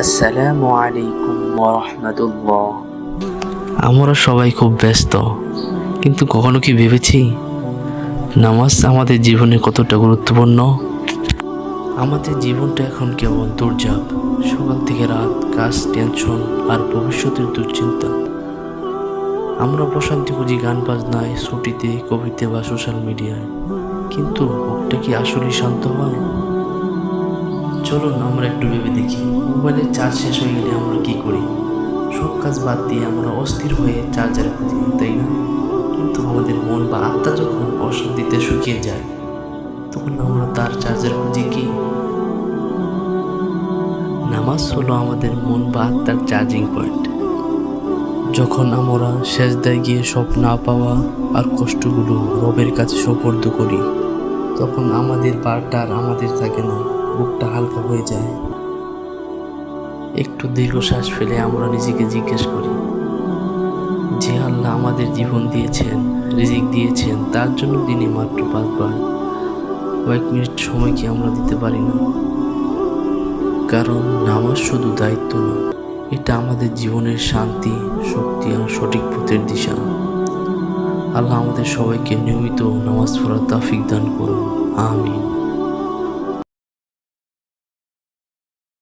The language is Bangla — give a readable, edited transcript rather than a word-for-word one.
আসসালামু আলাইকুম ওয়া রাহমাতুল্লাহ। আমরা সবাই খুব ব্যস্ত, কিন্তু কখনো কি ভেবেছি নামাজ আমাদের জীবনে কতটা গুরুত্বপূর্ণ? আমাদের জীবনটা এখন কেবল দৌড়ঝাঁপ, সকাল থেকে রাত, কাজ, টেনশন আর ভবিষ্যতের দুশ্চিন্তা। আমরা প্রশান্তি খুঁজি গান বাজনায়, ছুটিতে, কবিতে বা সোশ্যাল মিডিয়ায়, কিন্তু বুকটা কি আসলেই শান্ত হয়? চলুন আমরা একটু ভেবে দেখি, মোবাইলের চার্জ শেষ হয়ে গেলে আমরা কি করি? সব কাজ বাদ দিয়ে আমরা অস্থির হয়ে চার্জার খুঁজি, তাই না? কিন্তু আমাদের মন বা আত্মা যখন অশান্তিতে শুকিয়ে যায়, তখন আমরা তার চার্জার খুঁজি কি? নামাজ হলো আমাদের মন বা আত্মার চার্জিং পয়েন্ট। যখন আমরা সেজদায় গিয়ে সব না পাওয়া আর কষ্টগুলো রবের কাছে সোপর্দ করি, তখন আমাদের পারটা আর আমাদের থাকে না, বুকটা হালকা হয়ে যায়। একটু দীর্ঘশ্বাস ফেলে আমরা নিজেকে জিজ্ঞেস করি, যে আল্লাহ আমাদের জীবন দিয়েছেন, রিজিক দিয়েছেন, তার জন্য দিনে মাত্র 5 বার কয়েক মিনিট সময় কি আমরা দিতে পারি না? কারণ নামাজ শুধু দায়িত্ব না, এটা আমাদের জীবনের শান্তি, শক্তি আর সঠিক পথের দিশা। আল্লাহ আমাদের সবাইকে নিয়মিত নামাজ পড়ার তৌফিক দান করুন। আমিন।